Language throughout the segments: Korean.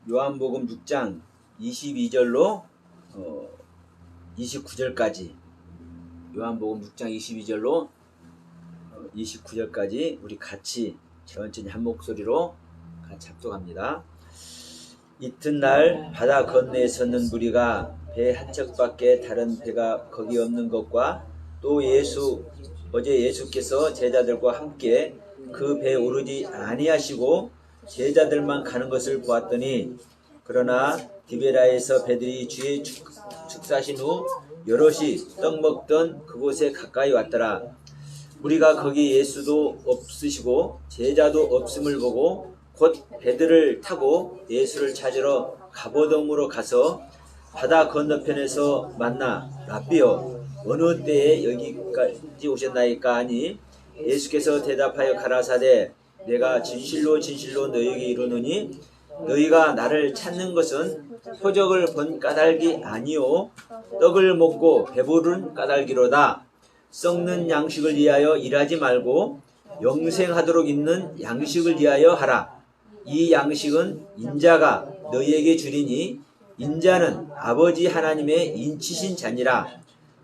요한복음 6장 22절로 29절까지 요한복음 6장 22절로 29절까지 우리 같이 천천히 한 목소리로 같이 합독합니다. 이튿날 바다 건너에 섰는 무리가 배 한 척밖에 다른 배가 거기 없는 것과 또 어제 예수께서 제자들과 함께 그 배에 오르지 아니하시고 제자들만 가는 것을 보았더니, 그러나 디베라에서 배들이 주의 축사하신 후 여럿이 떡 먹던 그곳에 가까이 왔더라. 우리가 거기 예수도 없으시고 제자도 없음을 보고 곧 배들을 타고 예수를 찾으러 가버돔으로 가서 바다 건너편에서 만나 랍비여 어느 때에 여기까지 오셨나이까 하니, 예수께서 대답하여 가라사대 내가 진실로 진실로 너희에게 이르노니 너희가 나를 찾는 것은 표적을 본 까닭이 아니요 떡을 먹고 배부른 까닭이로다. 썩는 양식을 위하여 일하지 말고 영생하도록 있는 양식을 위하여 하라. 이 양식은 인자가 너희에게 주리니 인자는 아버지 하나님의 인치신 자니라.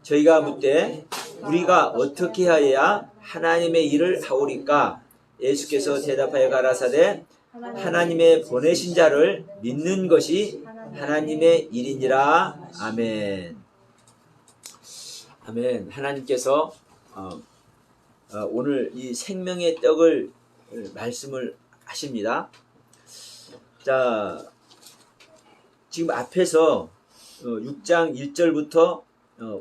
저희가 묻되 우리가 어떻게 하여야 하나님의 일을 하오리까? 예수께서 대답하여 가라사대 하나님의 보내신 자를 믿는 것이 하나님의 일이니라. 아멘. 아멘. 하나님께서 오늘 이 생명의 떡을 말씀을 하십니다. 자, 지금 앞에서 6장 1절부터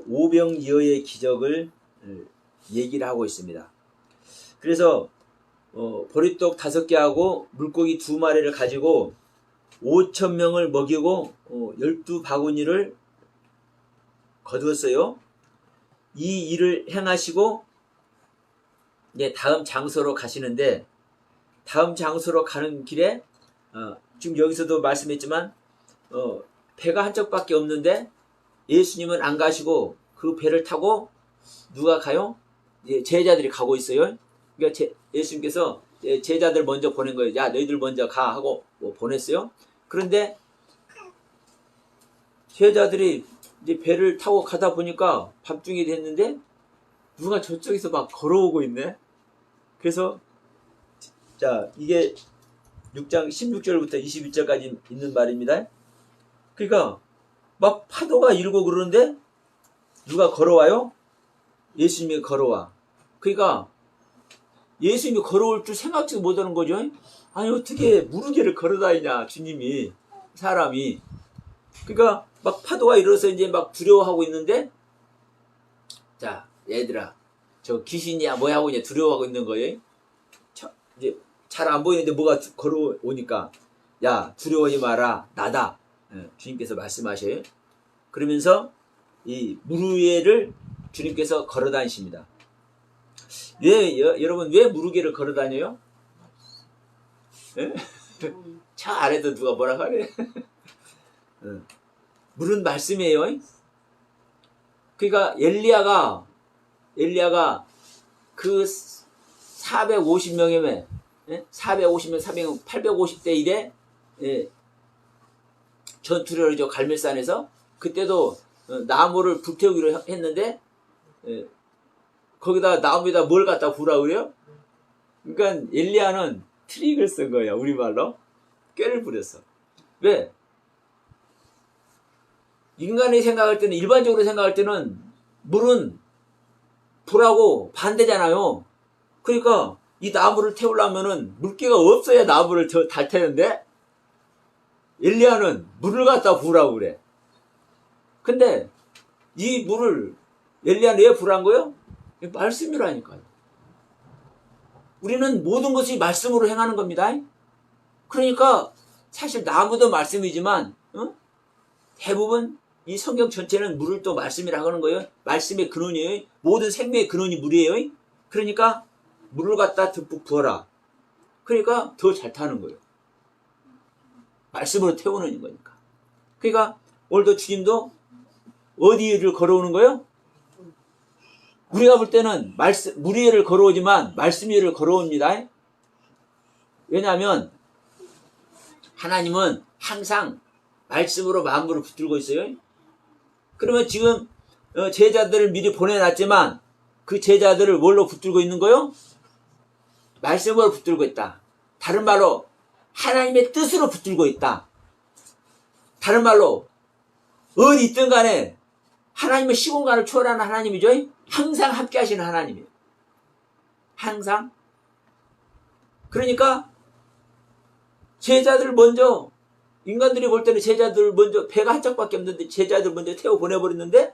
오병이어의 기적을 얘기를 하고 있습니다. 그래서 보리떡 5개하고 물고기 2마리를 가지고 5,000명을 먹이고 12바구니를 거두었어요. 이 일을 행하시고 이제 다음 장소로 가시는데, 다음 장소로 가는 길에 지금 여기서도 말씀했지만 배가 한 척밖에 없는데 예수님은 안 가시고 그 배를 타고 누가 가요? 제자들이 가고 있어요. 그러니까 예수님께서 제자들 먼저 보낸 거예요. 야, 너희들 먼저 가 하고 보냈어요. 그런데 제자들이 이제 배를 타고 가다 보니까 밤중이 됐는데 누가 저쪽에서 막 걸어오고 있네. 그래서 자, 이게 6장 16절부터 21절까지 있는 말입니다. 그러니까 막 파도가 일고 그러는데 누가 걸어와요? 예수님이 걸어와. 그러니까 예수님이 걸어올 줄 생각지도 못하는 거죠. 아니 어떻게 무르게를 걸어다니냐 주님이, 사람이. 그러니까 막 파도가 일어서 이제 막 두려워하고 있는데, 자 얘들아 저 귀신이야 뭐야 하고 이제 두려워하고 있는 거예요. 이제 잘 안 보이는데 뭐가 걸어오니까 야 두려워하지 마라 나다. 주님께서 말씀하셔요. 그러면서 이 무르게를 주님께서 걸어 다니십니다. 여러분 왜 무르게를 걸어 다녀요? 차 아래도 누가 뭐라 하래? 물은 말씀이에요. 그러니까 엘리야가 그 450명의 450명 300명 850대 1에 전투를 하죠. 갈멜산에서. 그때도 나무를 불태우기로 했는데 거기다 나무에다 뭘 갖다 부으라 그래요? 그러니까 엘리야는 트릭을 쓴 거예요. 우리말로 꾀를 부렸어. 왜? 인간이 생각할 때는, 일반적으로 생각할 때는 물은 불하고 반대잖아요. 그러니까 이 나무를 태우려면은 물기가 없어야 나무를 달 테는데 엘리야는 물을 갖다 부으라고 그래. 근데 이 물을 엘리야는 왜 부란 거예요? 말씀이라니까요. 우리는 모든 것이 말씀으로 행하는 겁니다. 그러니까 사실 나무도 말씀이지만 대부분 이 성경 전체는 물을 또 말씀이라고 하는 거예요. 말씀의 근원이에요. 모든 생명의 근원이 물이에요. 그러니까 물을 갖다 듬뿍 부어라. 그러니까 더 잘 타는 거예요. 말씀으로 태우는 거니까. 그러니까 오늘도 주님도 어디를 걸어오는 거예요? 우리가 볼 때는 물 위를 걸어오지만 말씀 위를 걸어옵니다. 왜냐하면 하나님은 항상 말씀으로 만물을 붙들고 있어요. 그러면 지금 제자들을 미리 보내놨지만 그 제자들을 뭘로 붙들고 있는 거요? 말씀으로 붙들고 있다. 다른 말로 하나님의 뜻으로 붙들고 있다. 다른 말로 어디 있든 간에 하나님은 시공간을 초월하는 하나님이죠. 항상 함께 하시는 하나님이에요. 항상. 그러니까 제자들 먼저, 인간들이 볼 때는 제자들 먼저, 배가 한 짝밖에 없는데 제자들 먼저 태워 보내버렸는데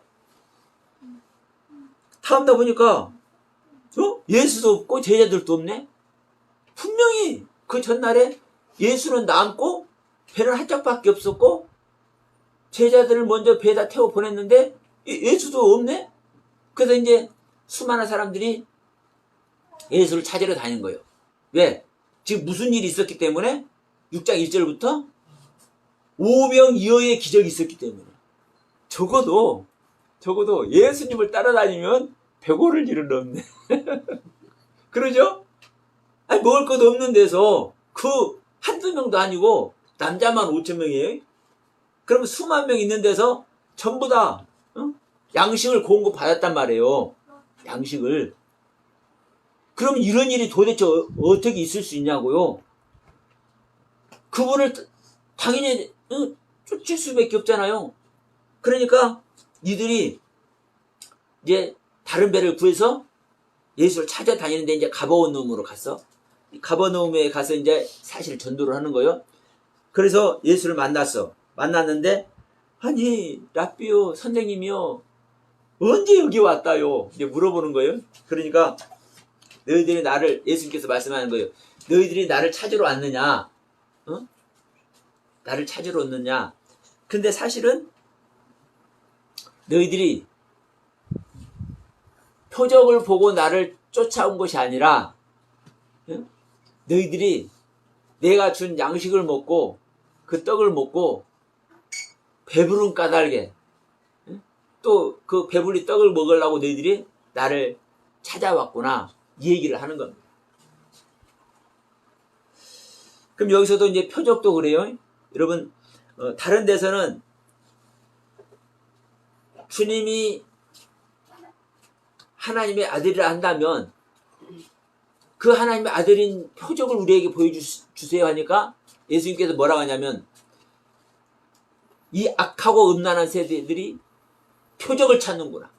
다음날 보니까 예수도 없고 제자들도 없네. 분명히 그 전날에 예수는 남고 배는 한 짝밖에 없었고 제자들을 먼저 배에다 태워 보냈는데 예수도 없네. 그래서 이제 수많은 사람들이 예수를 찾으러 다닌 거예요. 왜? 지금 무슨 일이 있었기 때문에 6장 1절부터 오병이어의 기적이 있었기 때문에 적어도 예수님을 따라다니면 배고를 일은 없네. 그러죠? 아니, 먹을 것도 없는 데서 그 한두 명도 아니고 남자만 5,000명이에요. 그러면 수만 명 있는 데서 전부 다 양식을 공급받았단 말이에요. 양식을. 그럼 이런 일이 도대체 어떻게 있을 수 있냐고요. 그분을 당연히 쫓을 수밖에 없잖아요. 그러니까 이들이 이제 다른 배를 구해서 예수를 찾아다니는데 이제 가버나움으로 갔어. 가버나움에 가서 이제 사실 전도를 하는 거예요. 그래서 예수를 만났어. 만났는데 아니 랍비요 선생님이요 언제 여기 왔다요? 이제 물어보는 거예요. 그러니까 너희들이 나를, 예수님께서 말씀하는 거예요. 너희들이 나를 찾으러 왔느냐? 나를 찾으러 왔느냐? 근데 사실은 너희들이 표적을 보고 나를 쫓아온 것이 아니라 너희들이 내가 준 양식을 먹고 그 떡을 먹고 배부른 까닭에 또 그 배불리 떡을 먹으려고 너희들이 나를 찾아왔구나, 이 얘기를 하는 겁니다. 그럼 여기서도 이제 표적도 그래요. 여러분 다른 데서는 주님이 하나님의 아들이라 한다면 그 하나님의 아들인 표적을 우리에게 보여주세요 하니까 예수님께서 뭐라고 하냐면 이 악하고 음란한 세대들이 표적을 찾는구나.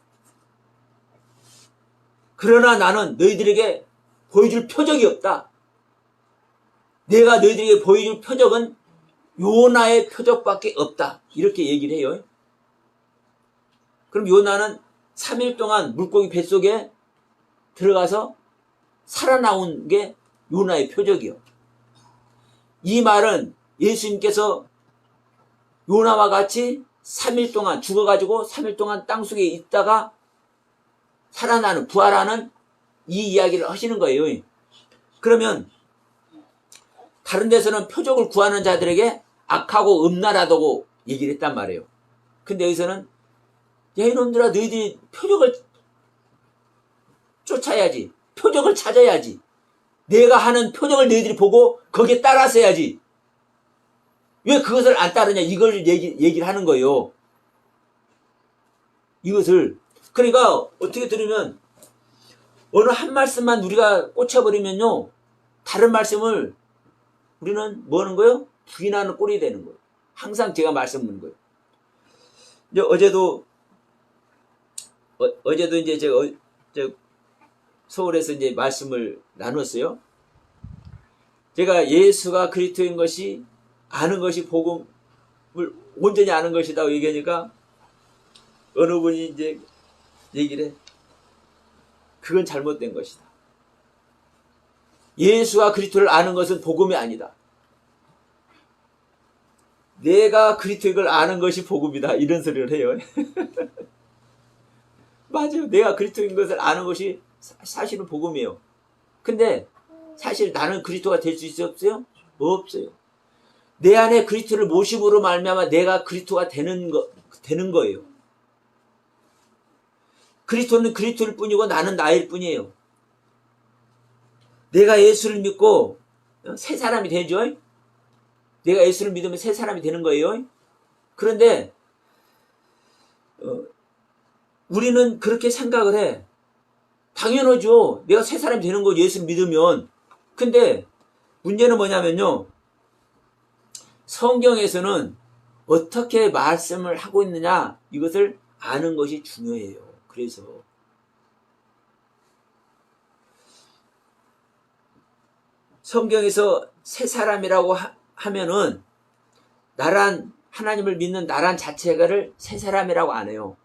그러나 나는 너희들에게 보여줄 표적이 없다. 내가 너희들에게 보여줄 표적은 요나의 표적밖에 없다. 이렇게 얘기를 해요. 그럼 요나는 3일 동안 물고기 뱃속에 들어가서 살아나온 게 요나의 표적이요. 이 말은 예수님께서 요나와 같이 3일 동안 죽어가지고 3일 동안 땅속에 있다가 살아나는, 부활하는 이 이야기를 하시는 거예요. 그러면 다른 데서는 표적을 구하는 자들에게 악하고 음란하다고 얘기를 했단 말이에요. 근데 여기서는 야 이놈들아, 너희들이 표적을 쫓아야지, 표적을 찾아야지, 내가 하는 표적을 너희들이 보고 거기에 따라서 해야지, 왜 그것을 안 따르냐, 이걸 얘기를 하는 거예요. 이것을. 그러니까 어떻게 들으면 어느 한 말씀만 우리가 꽂혀버리면요, 다른 말씀을 우리는 뭐 하는 거예요? 부인하는 꼴이 되는 거예요. 항상 제가 말씀드리는 거예요. 이제 어제도 이제 제가 서울에서 이제 말씀을 나눴어요. 제가 예수가 그리스도인 것이, 아는 것이 복음을 온전히 아는 것이다 얘기하니까 어느 분이 이제 얘기를 해. 그건 잘못된 것이다. 예수가 그리스도를 아는 것은 복음이 아니다. 내가 그리스도인 걸 아는 것이 복음이다. 이런 소리를 해요. 맞아요. 내가 그리스도인 것을 아는 것이 사실은 복음이에요. 근데 사실 나는 그리스도가 될 수 있어요? 없어요. 내 안에 그리스도를 모심으로 말미암아 내가 그리스도가 되는 거예요. 그리스도는 그리스도일 뿐이고 나는 나일 뿐이에요. 내가 예수를 믿고 새 사람이 되죠. 내가 예수를 믿으면 새 사람이 되는 거예요. 그런데 우리는 그렇게 생각을 해. 당연하죠. 내가 새 사람이 되는 거 예수를 믿으면. 근데 문제는 뭐냐면요. 성경에서는 어떻게 말씀을 하고 있느냐, 이것을 아는 것이 중요해요. 그래서 성경에서 새 사람이라고 하면은 하나님을 믿는 나란 자체가를 새 사람이라고 안 해요.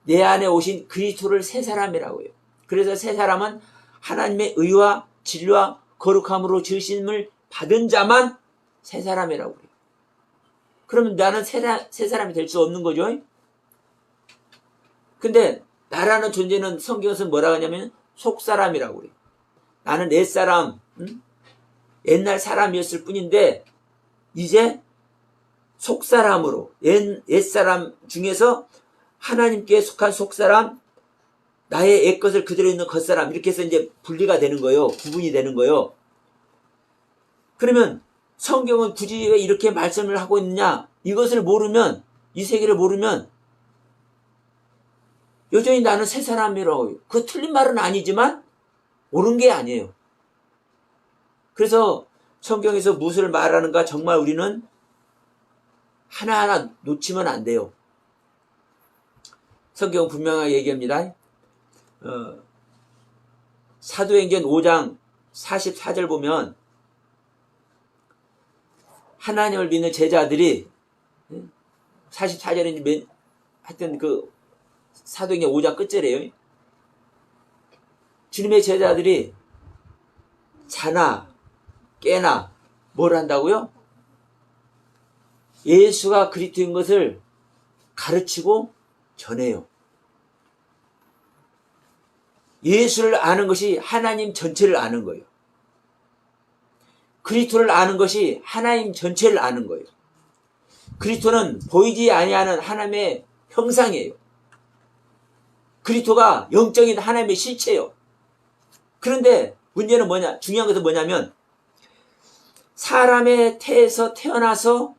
내 안에 오신 그리스도를 새 사람이라고 해요. 그래서 새 사람은 하나님의 의와 진리와 거룩함으로 지으심을 받은 자만 새 사람이라고 해요. 그러면 나는 새 사람이 될 수 없는 거죠. 근데 나라는 존재는 성경에서 뭐라고 하냐면 속사람이라고 그래요. 나는 옛사람, 옛날 사람이었을 뿐인데 이제 속사람으로, 옛사람 중에서 하나님께 속한 속사람, 나의 옛것을 그대로 있는 겉사람, 이렇게 해서 이제 분리가 되는 거예요. 구분이 되는 거예요. 그러면 성경은 굳이 왜 이렇게 말씀을 하고 있느냐? 이것을 모르면, 이 세계를 모르면 여전히 나는 새 사람이라고 해요. 그 틀린 말은 아니지만 옳은 게 아니에요. 그래서 성경에서 무엇을 말하는가 정말 우리는 하나하나 놓치면 안 돼요. 성경은 분명하게 얘기합니다. 사도행전 5장 44절 보면 하나님을 믿는 제자들이 44절인지 하여튼 그 사도행전 5장 끝절이에요. 주님의 제자들이 자나 깨나 뭘 한다고요? 예수가 그리스도인 것을 가르치고 전해요. 예수를 아는 것이 하나님 전체를 아는 거예요. 그리스도를 아는 것이 하나님 전체를 아는 거예요. 그리스도는 보이지 아니하는 하나님의 형상이에요. 그리스도가 영적인 하나님의 실체예요. 그런데 문제는 뭐냐? 중요한 것은 뭐냐면 사람의 태에서 태어나서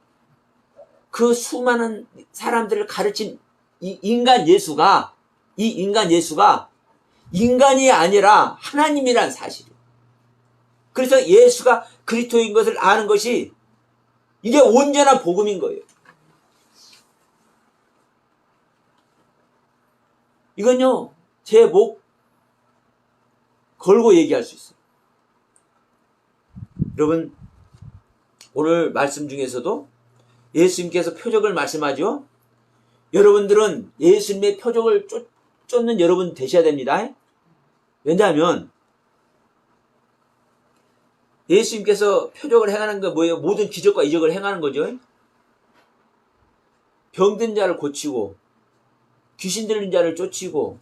그 수많은 사람들을 가르친 이 인간 예수가 인간이 아니라 하나님이란 사실이에요. 그래서 예수가 그리스도인 것을 아는 것이 이게 온전한 복음인 거예요. 이건요, 제 목 걸고 얘기할 수 있어요. 여러분, 오늘 말씀 중에서도 예수님께서 표적을 말씀하죠. 여러분들은 예수님의 표적을 쫓는 여러분 되셔야 됩니다. 왜냐하면 예수님께서 표적을 행하는 거 뭐예요? 모든 기적과 이적을 행하는 거죠. 병든 자를 고치고 귀신 들린 자를 쫓이고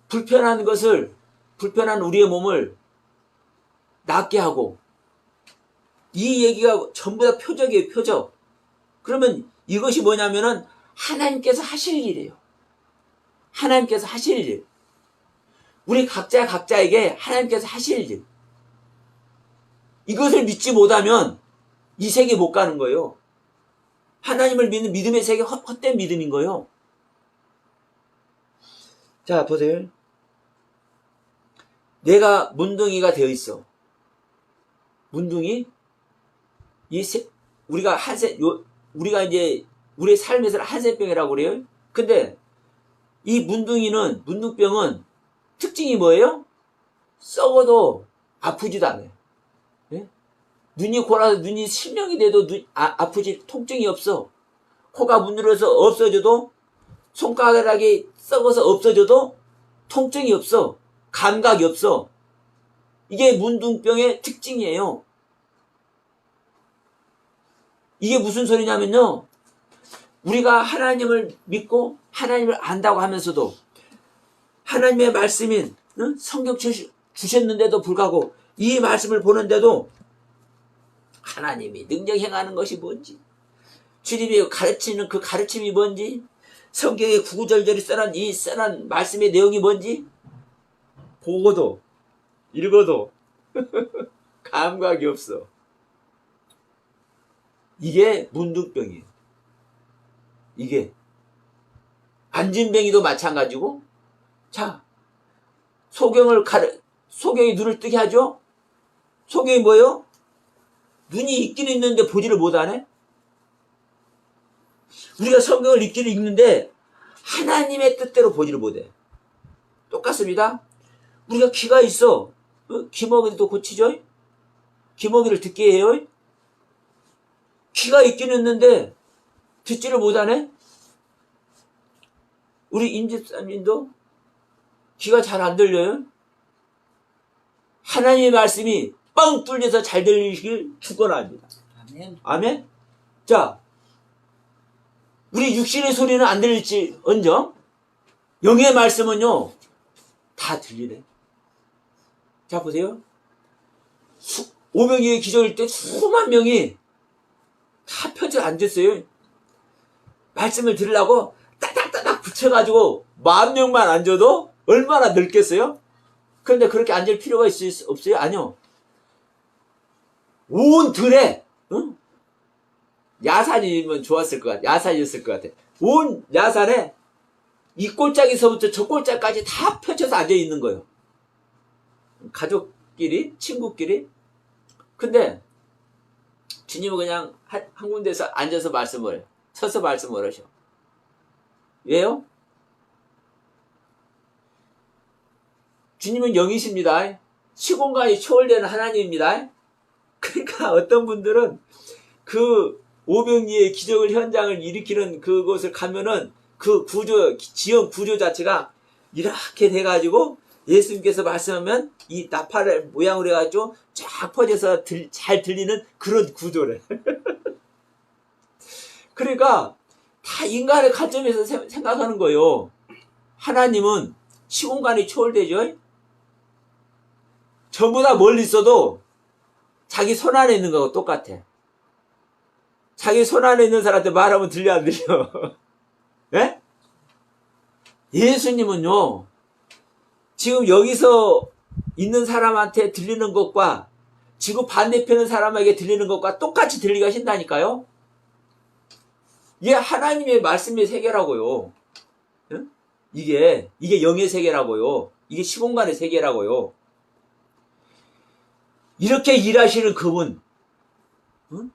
불편한 우리의 몸을 낫게 하고, 이 얘기가 전부 다 표적이에요. 표적. 그러면 이것이 뭐냐면은 하나님께서 하실 일이에요. 하나님께서 하실 일. 우리 각자에게 하나님께서 하실 일. 이것을 믿지 못하면 이 세계 못 가는 거예요. 하나님을 믿는 믿음의 세계 헛된 믿음인 거예요. 자, 보세요. 내가 문둥이가 되어 있어. 문둥이? 우리가 이제 우리의 삶에서는 한센병이라고 그래요. 근데 이 문둥병은 특징이 뭐예요? 썩어도 아프지도 않아요. 네? 눈이 골아서 눈이 실명이 돼도 아프지, 통증이 없어. 코가 문드러서 없어져도, 손가락이 썩어서 없어져도 통증이 없어. 감각이 없어. 이게 문둥병의 특징이에요. 이게 무슨 소리냐면요, 우리가 하나님을 믿고 하나님을 안다고 하면서도 하나님의 말씀인 성경 주셨는데도 불구하고 이 말씀을 보는데도 하나님이 능력 행하는 것이 뭔지, 주님이 가르치는 그 가르침이 뭔지, 성경에 구구절절히 써난 말씀의 내용이 뭔지 보고도 읽어도 감각이 없어. 이게 문둥병이에요. 이게 안진뱅이도 마찬가지고. 자, 소경이 눈을 뜨게 하죠. 소경이 뭐예요? 눈이 있기는 있는데 보지를 못하네. 우리가 성경을 읽기는 읽는데 하나님의 뜻대로 보지를 못해. 똑같습니다. 우리가 귀가 있어. 귀먹이도 고치죠? 귀먹이를 듣게 해요? 귀가 있기는 있는데 듣지를 못하네? 우리 임집사님도 귀가 잘 안 들려요? 하나님의 말씀이 뻥 뚫려서 잘 들리길 축원합니다. 아멘. 아멘? 자, 우리 육신의 소리는 안 들릴지 언정? 영의 말씀은요, 다 들리네. 자, 보세요. 오병이의 기적일 때 수만 명이 다 펴져 앉았어요. 말씀을 들으려고 딱딱딱딱 붙여가지고 10,000명만 앉아도 얼마나 넓겠어요? 그런데 그렇게 앉을 필요가 없어요? 아니요. 온 들에, 응? 야산이면 좋았을 것 같아. 야산이었을 것 같아. 온 야산에 이 꼴짝에서부터 저 꼴짝까지 다 펼쳐서 앉아 있는 거예요. 가족끼리, 친구끼리. 근데 주님은 그냥 한 군데서 앉아서 말씀을 해요. 서서 말씀을 하셔. 왜요? 주님은 영이십니다. 시공간이 초월되는 하나님입니다. 그러니까 어떤 분들은 그 오병이의 기적을 현장을 일으키는 그곳을 가면은 그 지형 구조 자체가 이렇게 돼가지고 예수님께서 말씀하면 이 나팔을 모양으로 해가지고 쫙 퍼져서 잘 들리는 그런 구조래. 그러니까 다 인간의 관점에서 생각하는 거예요. 하나님은 시공간이 초월되죠. 전부 다 멀리 있어도 자기 손 안에 있는 거하고 똑같아. 자기 손 안에 있는 사람한테 말하면 들려 안 들려? 예? 예수님은요, 지금 여기서 있는 사람한테 들리는 것과 지구 반대편의 사람에게 들리는 것과 똑같이 들리게 하신다니까요? 이게 하나님의 말씀의 세계라고요. 응? 이게 영의 세계라고요. 이게 시공간의 세계라고요. 이렇게 일하시는 그분, 응?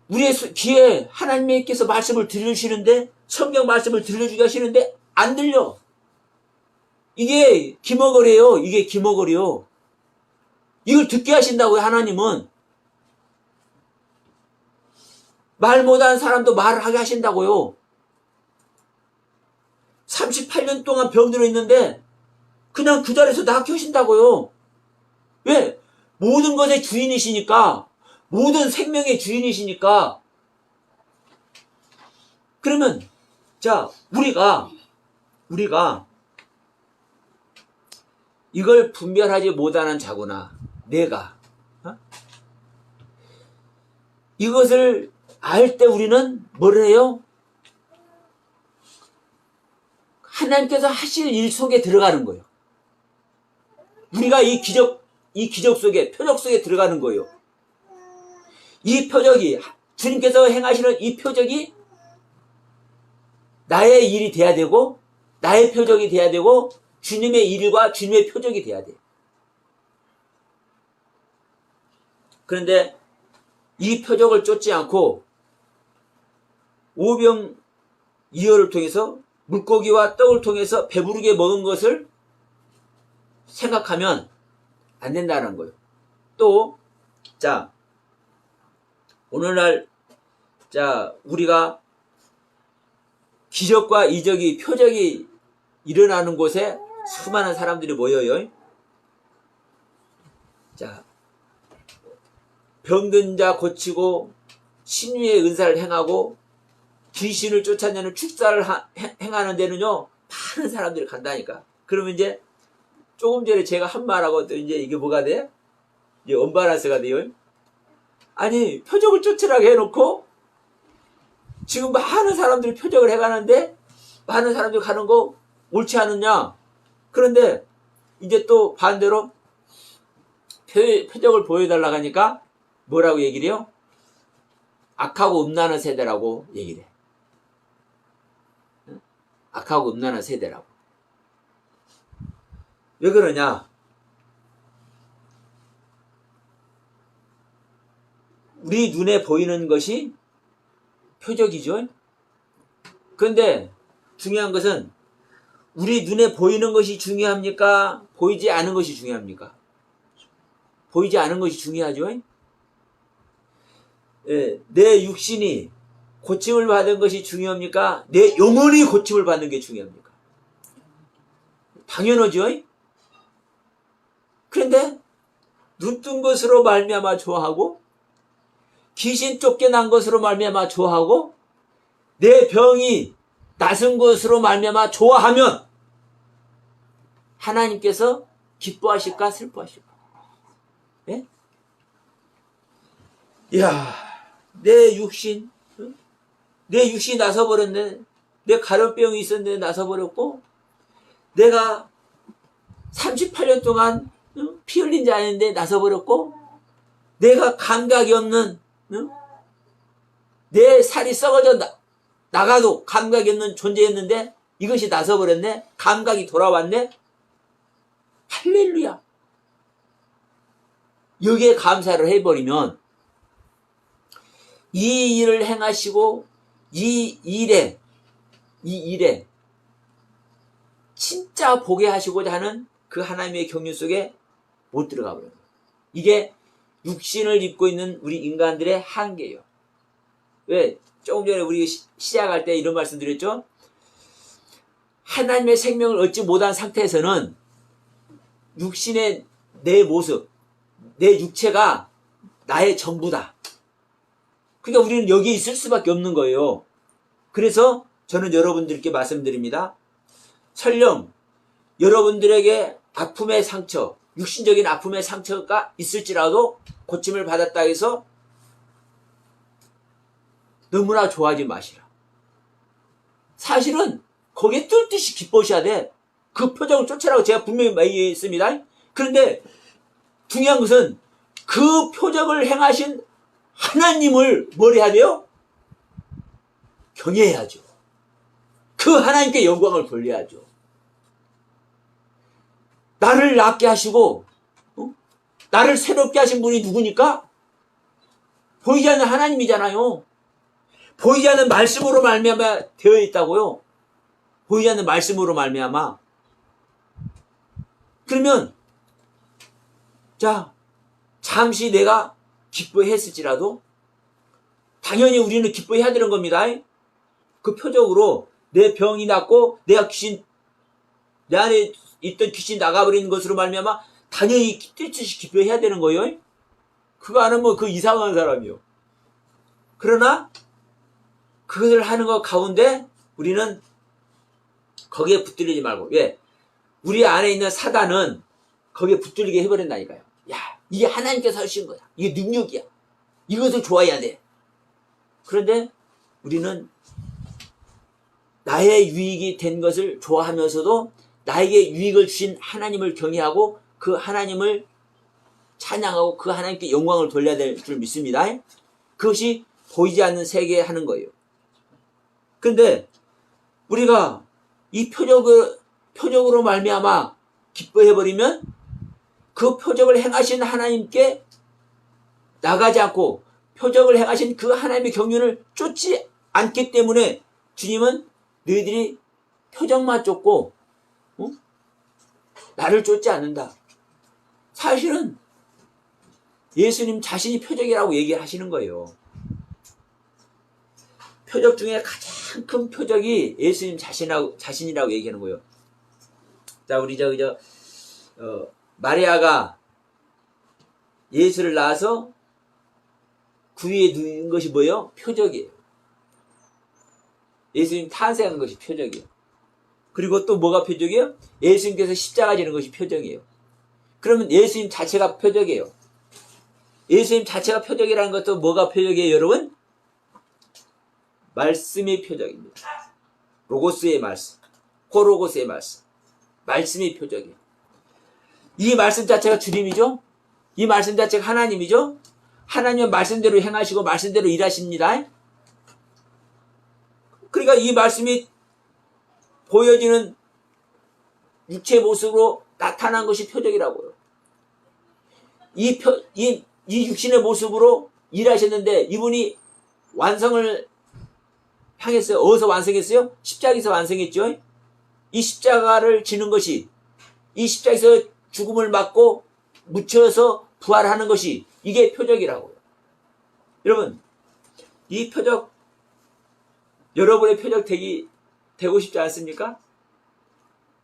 우리의 귀에 하나님께서 말씀을 들려주시는데, 성경 말씀을 들려주게 하시는데 안 들려. 이게 기머거리예요. 이게 기머거리요. 이걸 듣게 하신다고요. 하나님은 말 못하는 사람도 말을 하게 하신다고요. 38년 동안 병들어 있는데 그냥 그 자리에서 낫게 하신다고요. 왜? 모든 것의 주인이시니까, 모든 생명의 주인이시니까. 그러면 자, 우리가 이걸 분별하지 못하는 자구나. 내가 이것을 알 때 우리는 뭘 해요? 하나님께서 하실 일 속에 들어가는 거예요. 우리가 이 기적 속에, 표적 속에 들어가는 거예요. 이 표적이, 주님께서 행하시는 이 표적이 나의 일이 돼야 되고, 나의 표적이 돼야 되고, 주님의 일과 주님의 표적이 돼야 돼. 그런데 이 표적을 쫓지 않고 오병이어를 통해서, 물고기와 떡을 통해서 배부르게 먹은 것을 생각하면 안 된다는 거예요. 또, 자, 오늘날, 자, 우리가 기적과 이적이, 표적이 일어나는 곳에 수많은 사람들이 모여요. 자, 병든 자 고치고, 신유의 은사를 행하고, 귀신을 쫓아내는 축사를 행하는 데는요, 많은 사람들이 간다니까. 그러면 이제, 조금 전에 제가 한 말하고 또 이제 이게 뭐가 돼? 이제 언밸런스가 돼요. 아니, 표적을 쫓으라고 해놓고, 지금 많은 사람들이 표적을 해가는데, 많은 사람들이 가는 거 옳지 않느냐? 그런데, 이제 또 반대로, 표적을 보여달라고 하니까, 뭐라고 얘기를 해요? 악하고 음란한 세대라고 얘기를 해. 악하고 음란한 세대라고. 왜 그러냐? 우리 눈에 보이는 것이 표적이죠. 그런데 중요한 것은 우리 눈에 보이는 것이 중요합니까? 보이지 않은 것이 중요합니까? 보이지 않은 것이 중요하죠. 예, 내 육신이 고침을 받은 것이 중요합니까? 내 영혼이 고침을 받는 게 중요합니까? 당연하죠. 그런데 눈 뜬 것으로 말미암아 좋아하고 귀신 쫓겨난 것으로 말미암아 좋아하고 내 병이 낫은 것으로 말미암아 좋아하면 하나님께서 기뻐하실까 슬퍼하실까? 예? 이야, 내 육신 나서버렸네. 내 가려병이 있었는데 나서버렸고 내가 38년 동안 피 흘린 자 아닌데 나서버렸고 내가 감각이 없는 내 살이 썩어져 나가도 감각이 없는 존재였는데 이것이 나서버렸네. 감각이 돌아왔네. 할렐루야. 여기에 감사를 해버리면 이 일을 행하시고 이 일에 진짜 보게 하시고자 하는 그 하나님의 경륜 속에 못 들어가 버려요. 이게 육신을 입고 있는 우리 인간들의 한계예요. 왜? 조금 전에 우리 시작할 때 이런 말씀 드렸죠? 하나님의 생명을 얻지 못한 상태에서는 육신의 내 모습, 내 육체가 나의 전부다. 그러니까 우리는 여기에 있을 수밖에 없는 거예요. 그래서 저는 여러분들께 말씀드립니다. 설령 여러분들에게 아픔의 상처, 육신적인 아픔의 상처가 있을지라도 고침을 받았다 해서 너무나 좋아하지 마시라. 사실은 거기에 뜰 듯이 기뻐하셔야 돼. 그 표정을 쫓으라고 제가 분명히 말했습니다. 그런데 중요한 것은 그 표적을 행하신 하나님을 뭘 해야 돼요? 경외해야죠. 그 하나님께 영광을 돌려야죠. 나를 낫게 하시고 나를 새롭게 하신 분이 누구니까? 보이지 않는 하나님이잖아요. 보이지 않는 말씀으로 말미암아 되어 있다고요. 보이지 않는 말씀으로 말미암아. 그러면 자, 잠시 내가 기뻐했을지라도 당연히 우리는 기뻐해야 되는 겁니다. 그 표적으로 내 병이 낫고 내가 내 안에 있던 귀신 나가버리는 것으로 말미암아 당연히 뜻이 기뻐해야 되는 거예요. 그거 안 하면 그 이상한 사람이요. 그러나 그것을 하는 것 가운데 우리는 거기에 붙들리지 말고, 왜? 우리 안에 있는 사단은 거기에 붙들리게 해버린다니까요. 야, 이게 하나님께서 하신 거야. 이게 능력이야. 이것을 좋아해야 돼. 그런데 우리는 나의 유익이 된 것을 좋아하면서도 나에게 유익을 주신 하나님을 경외하고 그 하나님을 찬양하고 그 하나님께 영광을 돌려야 될 줄 믿습니다. 그것이 보이지 않는 세계에 하는 거예요. 그런데 우리가 이 표적으로 말미암아 기뻐해버리면 그 표적을 행하신 하나님께 나가지 않고 표적을 행하신 그 하나님의 경륜을 쫓지 않기 때문에 주님은 너희들이 표적만 쫓고 나를 쫓지 않는다. 사실은 예수님 자신이 표적이라고 얘기를 하시는 거예요. 표적 중에 가장 큰 표적이 예수님 자신이라고 얘기하는 거예요. 자, 우리 마리아가 예수를 낳아서 그 위에 누운 것이 뭐예요? 표적이에요. 예수님 탄생한 것이 표적이에요. 그리고 또 뭐가 표적이에요? 예수님께서 십자가 지는 것이 표적이에요. 그러면 예수님 자체가 표적이에요. 예수님 자체가 표적이라는 것도 뭐가 표적이에요, 여러분? 말씀이 표적입니다. 로고스의 말씀, 호로고스의 말씀, 말씀이 표적이에요. 이 말씀 자체가 주님이죠? 이 말씀 자체가 하나님이죠? 하나님의 말씀대로 행하시고 말씀대로 일하십니다. 그러니까 이 말씀이 보여지는 육체 모습으로 나타난 것이 표적이라고요. 이 육신의 모습으로 일하셨는데 이분이 완성을 향했어요. 어디서 완성했어요? 십자가에서 완성했죠. 이 십자가를 지는 것이, 이 십자가에서 죽음을 맞고 묻혀서 부활하는 것이, 이게 표적이라고요. 여러분, 이 표적, 여러분의 표적 되고 싶지 않습니까?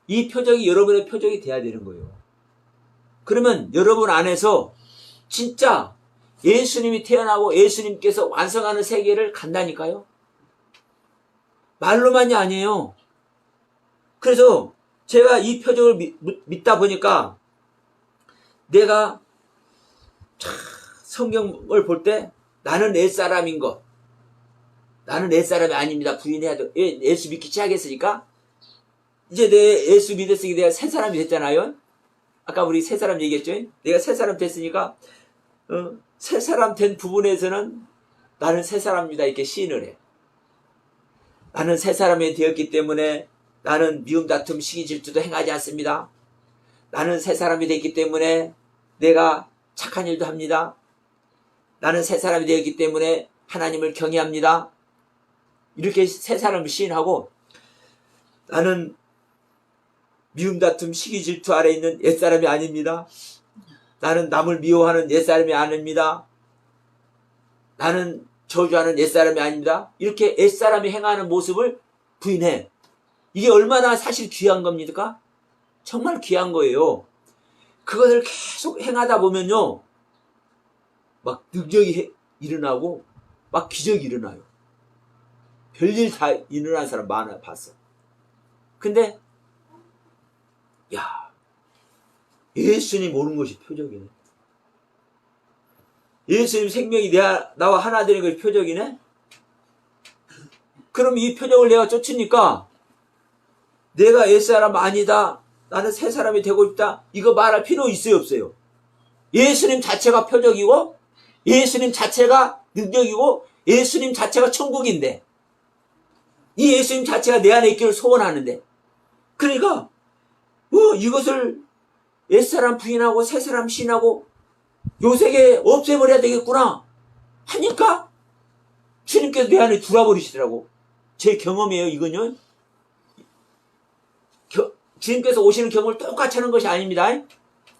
이 표적이 여러분의 표적이 돼야 되는 거예요. 그러면 여러분 안에서 진짜 예수님이 태어나고 예수님께서 완성하는 세계를 간다니까요. 말로만이 아니에요. 그래서 제가 이 표적을 믿다 보니까 내가 성경을 볼 때 나는 옛사람인 것, 나는 옛사람이 아닙니다. 부인해야 돼. 예수 믿기 시작했으니까 이제 내 예수 믿었으니까 내가 새 사람이 됐잖아요. 아까 우리 새 사람 얘기했죠. 내가 새 사람 됐으니까 새 사람 된 부분에서는 나는 새 사람입니다. 이렇게 시인을 해. 나는 새 사람이 되었기 때문에 나는 미움, 다툼, 시기, 질투도 행하지 않습니다. 나는 새 사람이 되었기 때문에 내가 착한 일도 합니다. 나는 새 사람이 되었기 때문에 하나님을 경외합니다. 이렇게 새 사람을 시인하고 나는 미움, 다툼, 시기, 질투 아래 있는 옛사람이 아닙니다. 나는 남을 미워하는 옛사람이 아닙니다. 나는 저주하는 옛사람이 아닙니다. 이렇게 옛사람이 행하는 모습을 부인해. 이게 얼마나 사실 귀한 겁니까? 정말 귀한 거예요. 그것을 계속 행하다 보면요, 막 능력이 일어나고 막 기적이 일어나요. 별일 다 일어난 사람 많아 봤어. 근데 야, 예수님 오는 것이 표적이네. 예수님 생명이 나와 하나 되는 것이 표적이네. 그럼 이 표적을 내가 쫓으니까 내가 옛사람 아니다, 나는 새 사람이 되고 싶다, 이거 말할 필요 있어요, 없어요? 예수님 자체가 표적이고 예수님 자체가 능력이고 예수님 자체가 천국인데, 이 예수님 자체가 내 안에 있기를 소원하는데, 그러니까 이것을 옛사람 부인하고 새사람 신하고 요 세계 없애버려야 되겠구나 하니까 주님께서 내 안에 들어와버리시더라고. 제 경험이에요, 이건요. 주님께서 오시는 경험을 똑같이 하는 것이 아닙니다.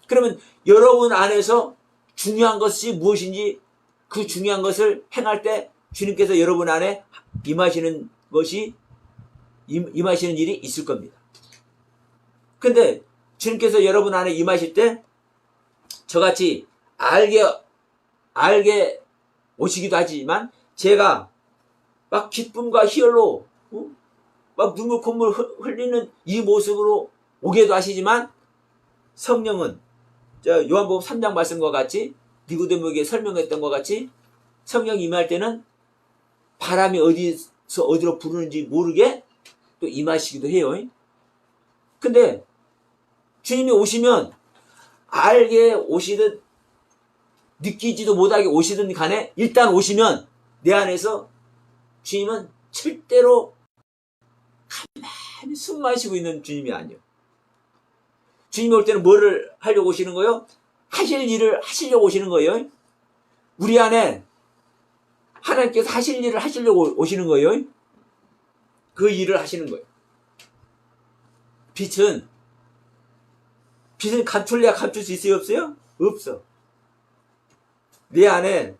그러면 여러분 안에서 중요한 것이 무엇인지 그 중요한 것을 행할 때 주님께서 여러분 안에 임하시는 일이 있을 겁니다. 근데 주님께서 여러분 안에 임하실 때 저같이 알게 오시기도 하지만 제가 막 기쁨과 희열로 막 눈물 콧물 흘리는 이 모습으로 오게도 하시지만 성령은 요한복음 3장 말씀과 같이 니고데모에게 설명했던 것 같이 성령이 임할 때는 바람이 어디서 어디로 부르는지 모르게 또 임하시기도 해요. 근데 주님이 오시면 알게 오시든 느끼지도 못하게 오시든 간에 일단 오시면 내 안에서 주님은 절대로 가만히 숨 마시고 있는 주님이 아니에요. 주님이 올 때는 뭐를 하려고 오시는 거예요? 하실 일을 하시려고 오시는 거예요. 우리 안에 하나님께서 하실 일을 하시려고 오시는 거예요. 그 일을 하시는 거예요. 빛은 감출래야 감출 수 있어요, 없어요? 없어. 내 안에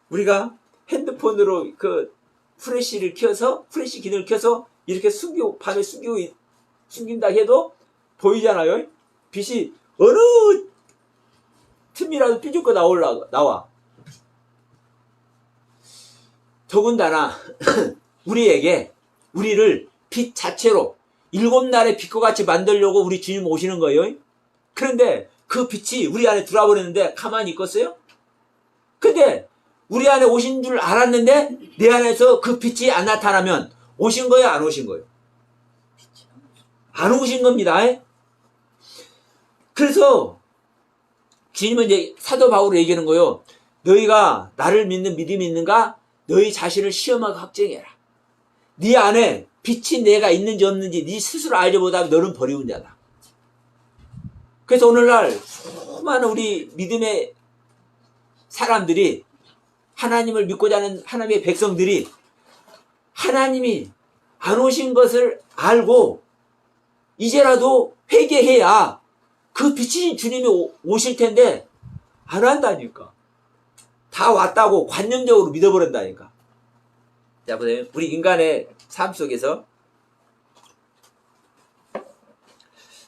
우리가 핸드폰으로 그 프레시 기능을 켜서 이렇게 밤에 숨긴다 해도 보이잖아요. 빛이 어느 틈이라도 삐죽고 나와. 더군다나 우리를 빛 자체로 7날의 빛과 같이 만들려고 우리 주님 오시는 거예요. 그런데 그 빛이 우리 안에 들어와 버렸는데 가만히 있겠어요? 근데 우리 안에 오신 줄 알았는데 내 안에서 그 빛이 안 나타나면 오신 거예요, 안 오신 거예요? 안 오신 겁니다. 그래서 주님은 이제 사도 바울을 얘기하는 거예요. 너희가 나를 믿는 믿음이 있는가? 너희 자신을 시험하고 확증해라. 네 안에 빛이 내가 있는지 없는지 네 스스로 알지 못하면 너는 버리운 자다. 그래서 오늘날 수많은 우리 믿음의 사람들이, 하나님을 믿고자 하는 하나님의 백성들이 하나님이 안 오신 것을 알고 이제라도 회개해야 그 빛이신 주님이 오실 텐데 안 한다니까. 다 왔다고 관념적으로 믿어버린다니까. 자, 보세요. 우리 인간의 삶 속에서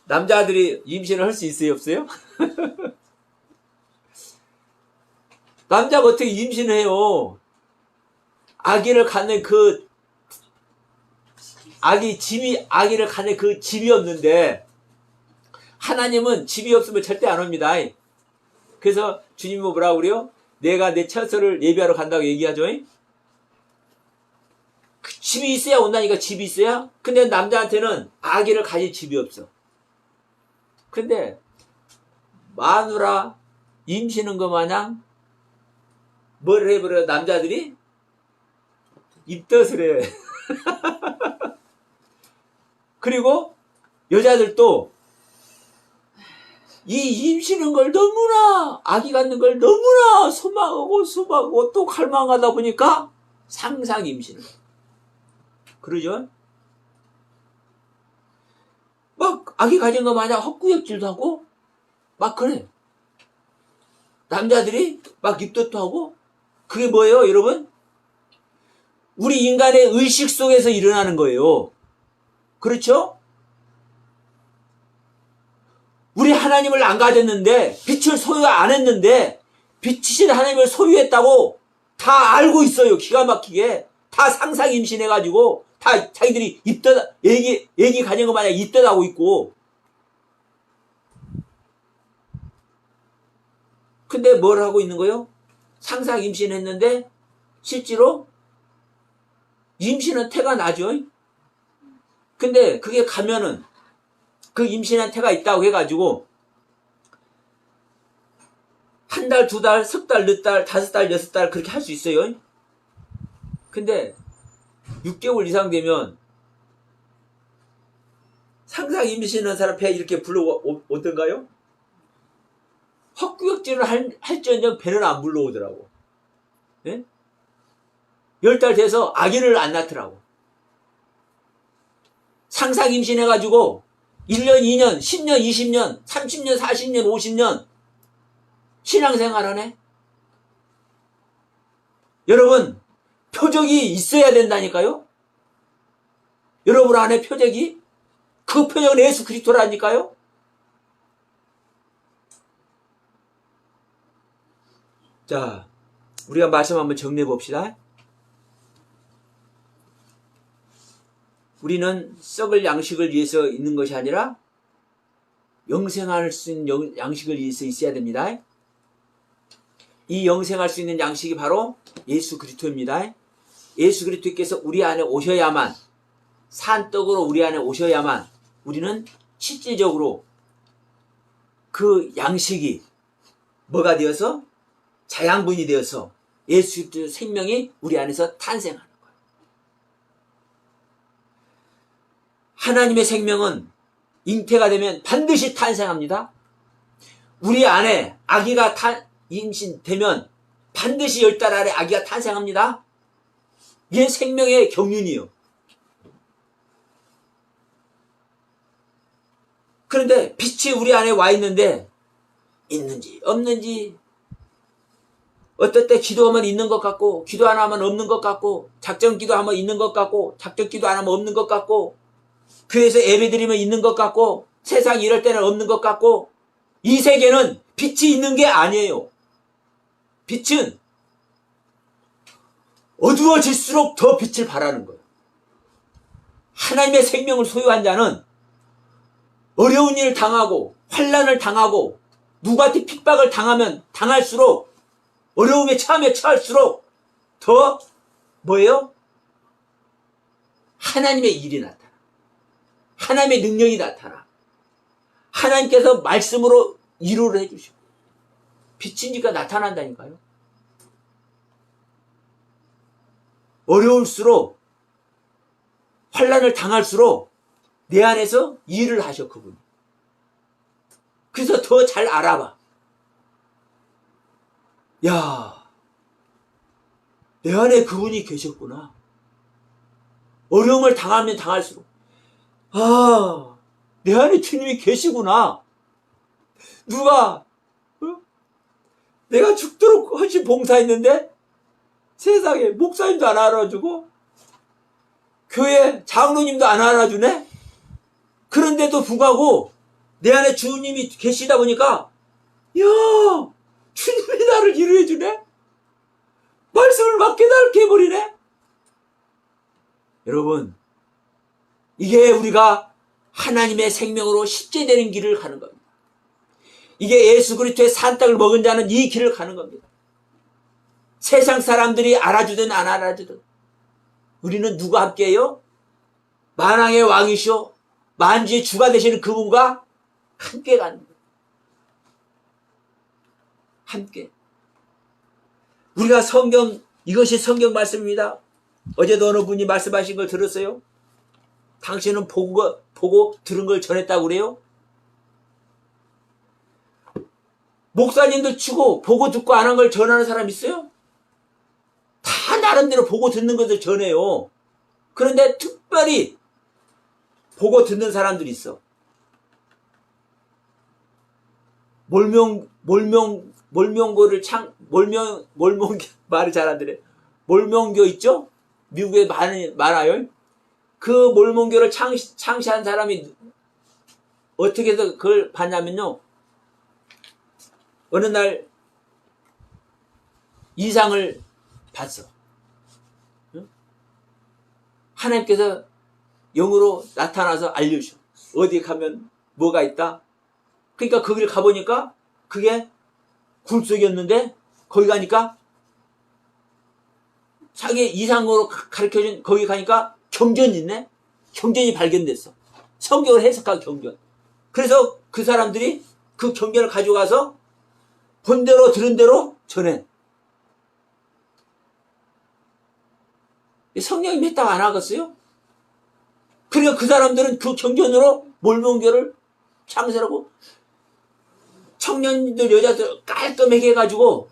남자들이 임신을 할 수 있어요, 없어요? 남자가 어떻게 임신을 해요? 아기를 갖는 그 아기를 갖는 그 집이 없는데, 하나님은 집이 없으면 절대 안 옵니다. 그래서 주님은 뭐라고 그래요? 내가 내 처소를 예비하러 간다고 얘기하죠. 그 집이 있어야 온다니까. 집이 있어야. 근데 남자한테는 아기를 가질 집이 없어. 근데 마누라 임신한 것 마냥 뭘 해버려. 남자들이 입덧을 해. 그리고 여자들도 이 임신한 걸 너무나, 아기 갖는 걸 너무나 소망하고 또 갈망하다 보니까 상상 임신을. 그러죠? 막 아기 가진 거 마냥 헛구역질도 하고 막 그래. 남자들이 막 입덧도 하고. 그게 뭐예요, 여러분? 우리 인간의 의식 속에서 일어나는 거예요. 그렇죠? 우리 하나님을 안 가졌는데, 빛을 소유 안 했는데, 빛이신 하나님을 소유했다고 다 알고 있어요. 기가 막히게. 다 상상 임신해가지고, 다 자기들이 애기 가진 것 마냥 입덧하고 있고. 근데 뭘 하고 있는 거예요? 상상 임신했는데, 실제로 임신은 태가 나죠. 근데 그게 가면은, 그 임신한 태가 있다고 해가지고 한 달, 두 달, 석 달, 몇 달, 다섯 달, 여섯 달 그렇게 할 수 있어요. 근데 6개월 이상 되면 상상 임신한 사람 배 이렇게 불러오던가요? 헛구역질을 할지언정 배는 안 불러오더라고. 예? 10달 돼서 아기를 안 낳더라고. 상상 임신해가지고 1년, 2년, 10년, 20년, 30년, 40년, 50년 신앙생활 하네? 여러분, 표적이 있어야 된다니까요? 여러분 안에 표적이? 그 표적은 예수 그리스도라니까요? 자, 우리가 말씀 한번 정리해 봅시다. 우리는 썩을 양식을 위해서 있는 것이 아니라 영생할 수 있는 양식을 위해서 있어야 됩니다. 이 영생할 수 있는 양식이 바로 예수 그리스도입니다. 예수 그리스도께서 우리 안에 오셔야만, 산떡으로 우리 안에 오셔야만 우리는 실질적으로 그 양식이 뭐가 되어서 자양분이 되어서 예수 그리스도의 생명이 우리 안에서 탄생하는 거예요. 하나님의 생명은 잉태가 되면 반드시 탄생합니다. 우리 안에 아기가 임신되면 반드시 10달 안에 아기가 탄생합니다. 이게 생명의 경륜이요. 그런데 빛이 우리 안에 와 있는데 있는지 없는지, 어떨 때 기도하면 있는 것 같고 기도 안 하면 없는 것 같고, 작정 기도하면 있는 것 같고 작정 기도 안 하면 없는 것 같고, 교회에서 예배드리면 있는 것 같고 세상 이럴 때는 없는 것 같고, 이 세계는 빛이 있는 게 아니에요. 빛은 어두워질수록 더 빛을 발하는 거예요. 하나님의 생명을 소유한 자는 어려운 일을 당하고 환난을 당하고 누구한테 핍박을 당하면 당할수록, 어려움에 처할수록 더 뭐예요? 하나님의 일이 나타나. 하나님의 능력이 나타나. 하나님께서 말씀으로 위로를 해주시고 빛이니까 나타난다니까요. 어려울수록 환난을 당할수록 내 안에서 일을 하셔 그분이. 그래서 더 잘 알아봐. 야, 내 안에 그분이 계셨구나. 어려움을 당하면 당할수록 아, 내 안에 주님이 계시구나. 누가 내가 죽도록 헌신 봉사했는데 세상에 목사님도 안 알아주고 교회 장로님도 안 알아주네. 그런데도 불구하고 내 안에 주님이 계시다 보니까 야, 주님이 나를 위로해 주네. 말씀을 막 깨닫게 해버리네. 여러분, 이게 우리가 하나님의 생명으로 십제되는 길을 가는 겁니다. 이게 예수 그리스도의 산 떡을 먹은 자는 이 길을 가는 겁니다. 세상 사람들이 알아주든 안 알아주든 우리는 누가 함께해요? 만왕의 왕이시오 만주의 주가 되시는 그분과 함께 가는 거예요. 함께. 우리가 이것이 성경 말씀입니다. 어제도 어느 분이 말씀하신 걸 들었어요? 당신은 보고 들은 걸 전했다고 그래요? 목사님들 치고 보고 듣고 안 한 걸 전하는 사람 있어요? 다 나름대로 보고 듣는 것을 전해요. 그런데 특별히 보고 듣는 사람들이 있어. 몰명교를 말을 잘 안 들어요. 몰명교 있죠? 미국에 많아요. 그 몰명교를 창시한 사람이 어떻게 해서 그걸 봤냐면요. 어느 날 이상을 봤어. 응? 하나님께서 영으로 나타나서 알려줘. 어디 가면 뭐가 있다. 그러니까 거기를 가보니까 그게 굴속이었는데 거기 가니까 자기 이상으로 가르쳐준 거기 가니까 경전이 있네. 경전이 발견됐어. 성경을 해석한 경전. 그래서 그 사람들이 그 경전을 가져가서 본 대로 들은 대로 전해. 성령이 몇 달 안 하겠어요? 그러니까 그 사람들은 그 경전으로 몰몬교를 창설하고 청년들 여자들 깔끔하게 해가지고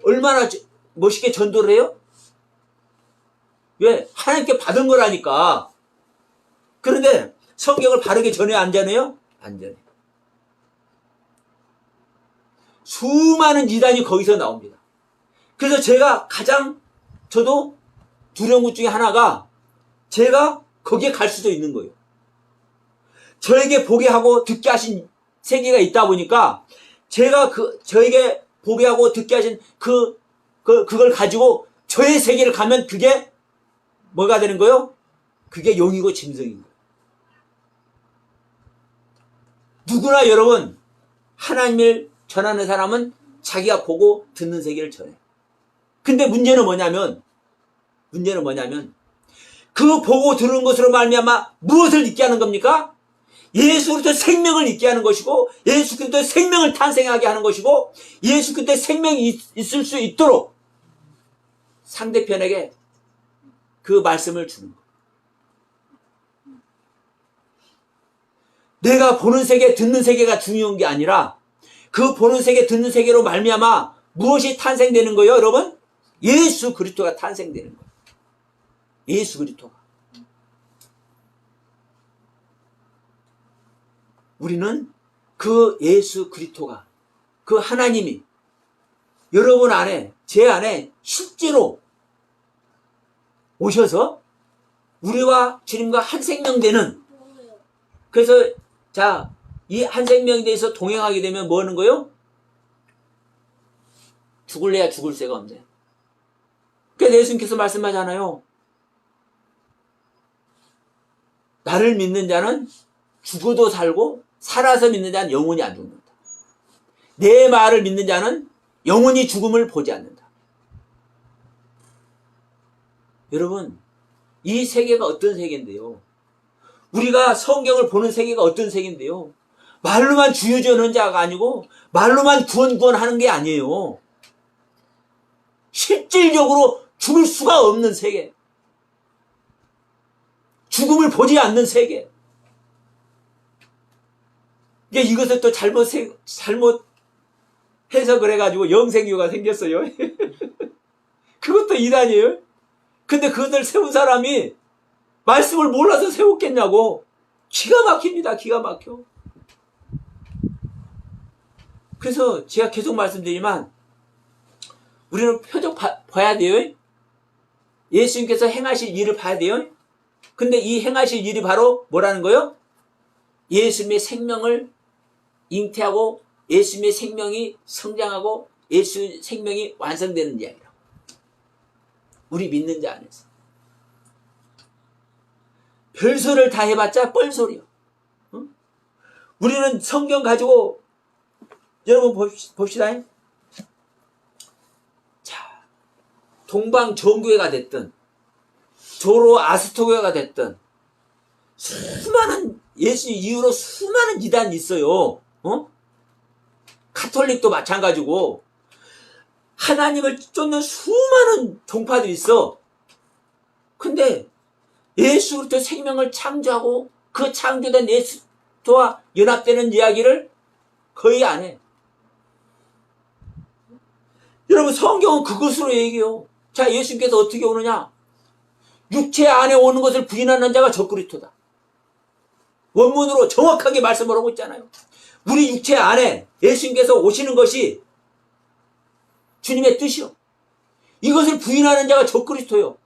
얼마나 멋있게 전도를 해요? 왜? 하나님께 받은 거라니까. 그런데 성경을 바르게 전해요? 안 전해요? 안 전해요. 수많은 이단이 거기서 나옵니다. 그래서 제가 저도 두려운 것 중에 하나가 제가 거기에 갈 수도 있는 거예요. 저에게 보게 하고 듣게 하신 세계가 있다 보니까 제가 저에게 보게 하고 듣게 하신 그걸 가지고 저의 세계를 가면 그게 뭐가 되는 거예요? 그게 용이고 짐승인 거예요. 누구나 여러분 하나님을 전하는 사람은 자기가 보고 듣는 세계를 전해요. 근데 문제는 뭐냐면 그 보고 들은 것으로 말미암아 무엇을 잊게 하는 겁니까? 예수 그리스도의 생명을 잊게 하는 것이고 예수 그리스도의 생명을 탄생하게 하는 것이고 예수 그리스도의 생명이 있을 수 있도록 상대편에게 그 말씀을 주는 거예요. 내가 보는 세계, 듣는 세계가 중요한 게 아니라 그 보는 세계, 듣는 세계로 말미암아 무엇이 탄생되는 거예요, 여러분? 예수 그리스도가 탄생되는 거예요. 예수 그리스도가. 우리는 그 예수 그리스도가, 그 하나님이 여러분 안에, 제 안에 실제로 오셔서 우리와 주님과 한 생명 되는, 그래서 자, 이 한 생명에 대해서 동행하게 되면 뭐 하는 거예요? 죽을래야 죽을 새가 없네. 그러니까 예수님께서 말씀하잖아요. 나를 믿는 자는 죽어도 살고 살아서 믿는 자는 영원히 안 죽는다. 내 말을 믿는 자는 영원히 죽음을 보지 않는다. 여러분, 이 세계가 어떤 세계인데요? 우리가 성경을 보는 세계가 어떤 세계인데요? 말로만 주여주는 자가 아니고 말로만 구원하는 게 아니에요. 실질적으로 죽을 수가 없는 세계. 죽음을 보지 않는 세계. 이것을 또 잘못 해석을 해가지고 영생교가 생겼어요. 그것도 이단이에요. 근데 그것을 세운 사람이 말씀을 몰라서 세웠겠냐고. 기가 막힙니다. 기가 막혀. 그래서 제가 계속 말씀드리지만 우리는 표적 봐야 돼요. 예수님께서 행하실 일을 봐야 돼요. 근데 이 행하실 일이 바로 뭐라는 거예요? 예수님의 생명을 잉태하고 예수님의 생명이 성장하고 예수의 생명이 완성되는 이야기라고. 우리 믿는 자 안에서. 별소리를 다 해봤자 뻘소리요. 응? 우리는 성경 가지고 여러분 봅시다. 자, 동방 정교회가 됐든 조로 아스토교회가 됐든 수많은 예수님 이후로 수많은 이단이 있어요. 카톨릭도 마찬가지고 하나님을 쫓는 수많은 종파들이 있어. 근데 예수 그리스도 생명을 창조하고 그 창조된 예수와 연합되는 이야기를 거의 안 해. 여러분 성경은 그것으로 얘기해요. 자, 예수님께서 어떻게 오느냐? 육체 안에 오는 것을 부인하는 자가 적그리스도다. 원문으로 정확하게 말씀을 하고 있잖아요. 우리 육체 안에 예수님께서 오시는 것이 주님의 뜻이요. 이것을 부인하는 자가 적그리스도요.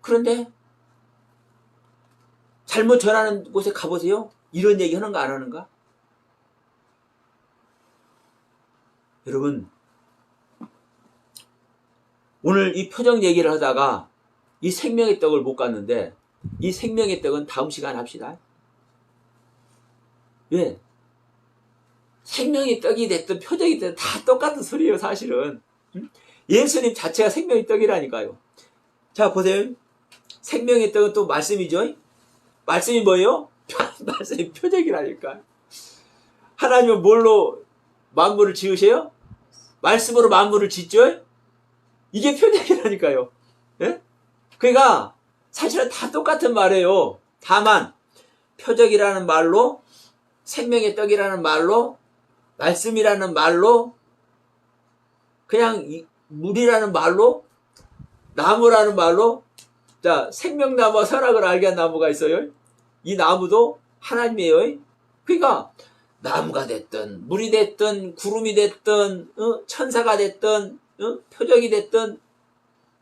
그런데 잘못 전하는 곳에 가보세요. 이런 얘기 하는가 안 하는가? 여러분, 오늘 이 표적 얘기를 하다가 이 생명의 떡을 못 갔는데 이 생명의 떡은 다음 시간 합시다. 왜? 생명의 떡이 됐든 표적이 됐든 다 똑같은 소리예요, 사실은. 예수님 자체가 생명의 떡이라니까요. 자, 보세요. 생명의 떡은 또 말씀이죠. 말씀이 뭐예요? 말씀이 표적이라니까. 하나님은 뭘로 만물을 지으세요? 말씀으로 만물을 짓죠? 이게 표적이라니까요. 예? 그러니까 사실은 다 똑같은 말이에요. 다만 표적이라는 말로, 생명의 떡이라는 말로, 말씀이라는 말로, 그냥 물이라는 말로, 나무라는 말로, 자, 생명나무와 선악을 알게 한 나무가 있어요. 이 나무도 하나님이에요. 그러니까 나무가 됐든 물이 됐든 구름이 됐든 천사가 됐든 표적이 됐든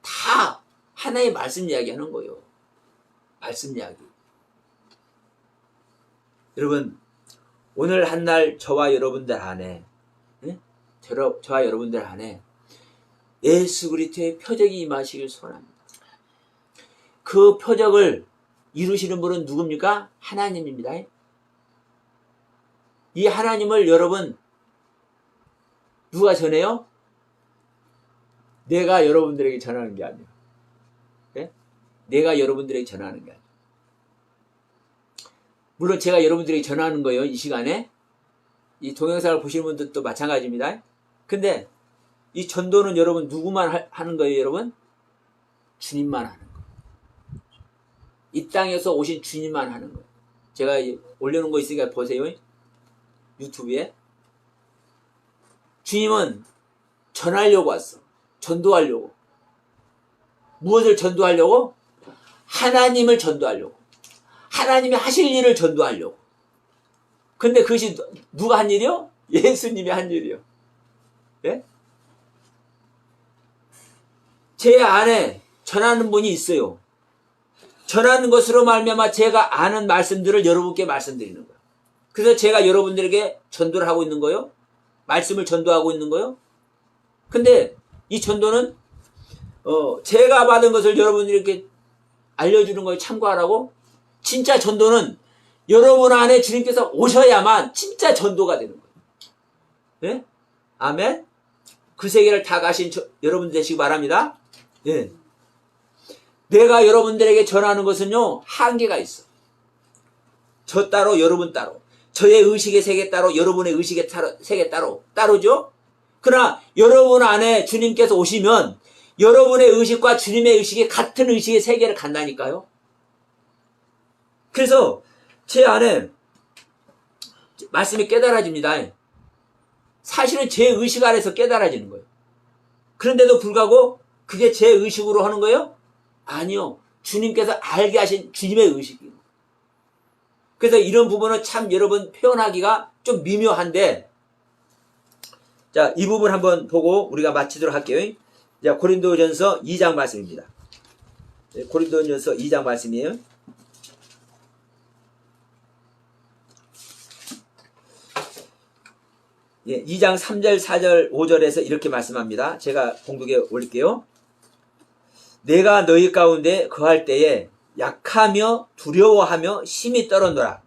다 하나의 말씀 이야기 하는 거예요. 말씀 이야기. 여러분, 오늘 한날 저와 여러분들 안에 저와 여러분들 안에 예수 그리스도의 표적이 임하시길 소원합니다. 그 표적을 이루시는 분은 누굽니까? 하나님입니다. 이 하나님을 여러분 누가 전해요? 내가 여러분들에게 전하는 게 아니에요. 네? 내가 여러분들에게 전하는 게 아니에요. 물론 제가 여러분들에게 전하는 거예요. 이 시간에 이 동영상을 보시는 분들도 마찬가지입니다. 근데 이 전도는 여러분 누구만 하는 거예요, 여러분? 주님만 하는 거예요. 이 땅에서 오신 주님만 하는 거예요. 제가 올려놓은 거 있으니까 보세요. 유튜브에. 주님은 전하려고 왔어. 전도하려고. 무엇을 전도하려고? 하나님을 전도하려고. 하나님이 하실 일을 전도하려고. 근데 그것이 누가 한 일이요? 예수님이 한 일이요. 예? 제 안에 전하는 분이 있어요. 전하는 것으로 말미암아 제가 아는 말씀들을 여러분께 말씀드리는 거예요. 그래서 제가 여러분들에게 전도를 하고 있는 거예요. 말씀을 전도하고 있는 거예요. 근데 이 전도는 제가 받은 것을 여러분들에게 알려주는 거에 참고하라고. 진짜 전도는 여러분 안에 주님께서 오셔야만 진짜 전도가 되는 거예요. 네? 아멘. 그 세계를 다 가신 여러분 되시기 바랍니다. 네. 내가 여러분들에게 전하는 것은요, 한계가 있어. 저 따로 여러분 따로, 저의 의식의 세계 따로 여러분의 의식의 세계 따로 따로죠. 그러나 여러분 안에 주님께서 오시면 여러분의 의식과 주님의 의식이 같은 의식의 세계를 간다니까요. 그래서 제 안에 말씀이 깨달아집니다. 사실은 제 의식 안에서 깨달아지는 거예요. 그런데도 불구하고 그게 제 의식으로 하는 거예요? 아니요. 주님께서 알게 하신 주님의 의식이에요. 그래서 이런 부분은 참 여러분 표현하기가 좀 미묘한데, 자, 이 부분 한번 보고 우리가 마치도록 할게요. 자, 고린도전서 2장 말씀입니다. 고린도전서 2장 말씀이에요. 예, 2장 3절, 4절, 5절에서 이렇게 말씀합니다. 제가 공독에 올릴게요. 내가 너희 가운데 거할 때에 약하며 두려워하며 심히 떨었노라.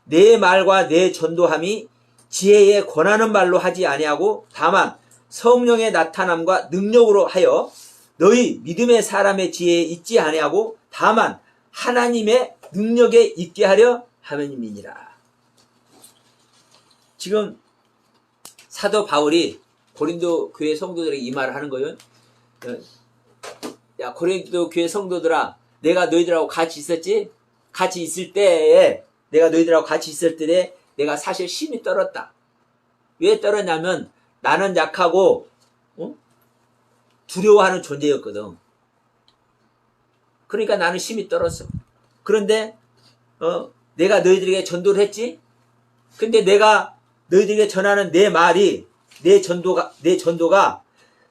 내 말과 내 전도함이 지혜에 권하는 말로 하지 아니하고 다만 성령의 나타남과 능력으로 하여 너희 믿음의 사람의 지혜에 있지 아니하고 다만 하나님의 능력에 있게 하려 함이니라. 지금 사도 바울이 고린도 교회 성도들에게 이 말을 하는 거예요. 야, 고린도 교회 성도들아, 내가 너희들하고 같이 있었지? 같이 있을 때에, 내가 너희들하고 같이 있을 때에 내가 사실 심히 떨었다. 왜 떨었냐면 나는 약하고 두려워하는 존재였거든. 그러니까 나는 심히 떨었어. 그런데 내가 너희들에게 전도를 했지? 근데 내가 너희들에게 전하는 내 말이, 내 전도가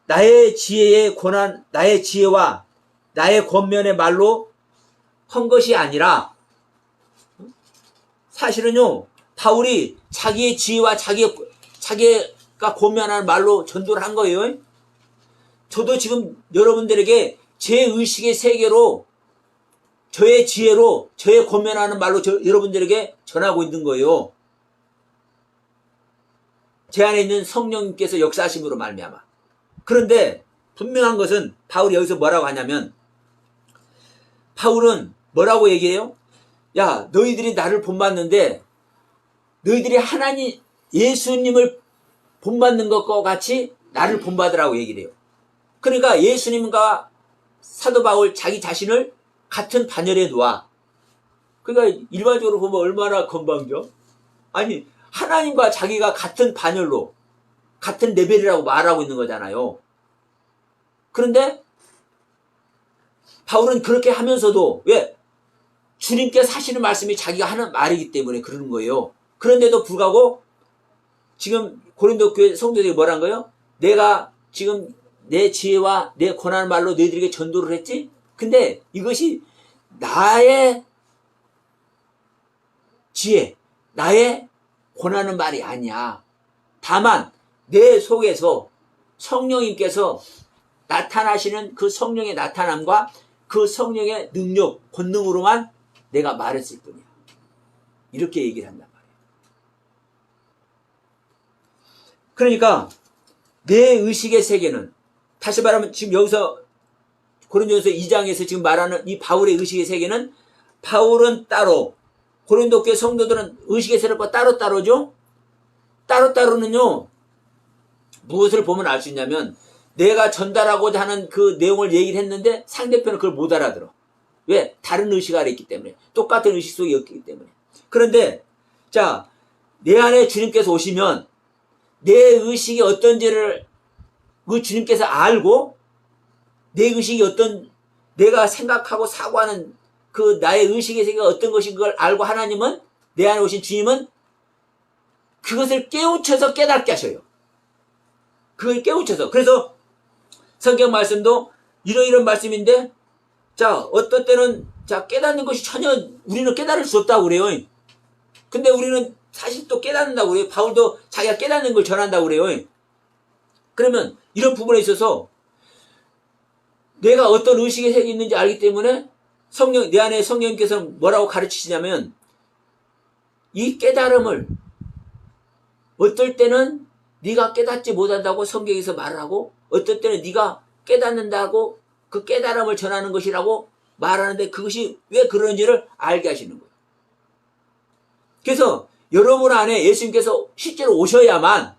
나의 지혜의 권한, 나의 지혜와 나의 권면의 말로 한 것이 아니라, 사실은요, 바울이 자기의 지혜와 자기가 권면하는 말로 전도를 한 거예요. 저도 지금 여러분들에게 제 의식의 세계로, 저의 지혜로, 저의 권면하는 말로 여러분들에게 전하고 있는 거예요. 제 안에 있는 성령님께서 역사하심으로 말미암아. 그런데 분명한 것은 바울이 여기서 뭐라고 하냐면, 바울은 뭐라고 얘기해요? 야, 너희들이 나를 본받는데 너희들이 하나님 예수님을 본받는 것과 같이 나를 본받으라고 얘기를 해요. 그러니까 예수님과 사도 바울 자기 자신을 같은 반열에 놓아. 그러니까 일반적으로 보면 얼마나 건방져? 아니, 하나님과 자기가 같은 반열로, 같은 레벨이라고 말하고 있는 거잖아요. 그런데 바울은 그렇게 하면서도, 왜? 주님께서 하시는 말씀이 자기가 하는 말이기 때문에 그러는 거예요. 그런데도 불구하고 지금 고린도 교회 성도들이 뭐란 거예요? 내가 지금 내 지혜와 내 권하는 말로 너희들에게 전도를 했지? 근데 이것이 나의 지혜, 나의 권하는 말이 아니야. 다만 내 속에서 성령님께서 나타나시는 그 성령의 나타남과 그 성령의 능력, 권능으로만 내가 말했을 뿐이야. 이렇게 얘기를 한단 말이에요. 그러니까 내 의식의 세계는, 다시 말하면 지금 여기서 고린도전서 2장에서 지금 말하는 이 바울의 의식의 세계는, 바울은 따로, 고린도 교회 성도들은 의식의 세계가 따로따로죠. 따로따로는요, 무엇을 보면 알 수 있냐면, 내가 전달하고자 하는 그 내용을 얘기를 했는데 상대편은 그걸 못 알아들어. 왜? 다른 의식 아래 있기 때문에. 똑같은 의식 속에 있기 때문에. 그런데 자, 내 안에 주님께서 오시면 내 의식이 어떤지를 그 주님께서 알고, 내 의식이 어떤, 내가 생각하고 사고하는 그 나의 의식의 세계가 어떤 것인 걸 알고, 하나님은, 내 안에 오신 주님은 그것을 깨우쳐서 깨닫게 하셔요. 그걸 깨우쳐서. 그래서 성경 말씀도 이런 말씀인데, 자, 어떤 때는, 자, 깨닫는 것이 전혀 우리는 깨달을 수 없다고 그래요. 근데 우리는 사실 또 깨닫는다고 그래요. 바울도 자기가 깨닫는 걸 전한다고 그래요. 그러면 이런 부분에 있어서 내가 어떤 의식의 색이 있는지 알기 때문에 내 안에 성령님께서는 뭐라고 가르치시냐면, 이 깨달음을 어떨 때는 네가 깨닫지 못한다고 성경에서 말을 하고, 어떨 때는 네가 깨닫는다고 그 깨달음을 전하는 것이라고 말하는데, 그것이 왜 그런지를 알게 하시는 거예요. 그래서 여러분 안에 예수님께서 실제로 오셔야만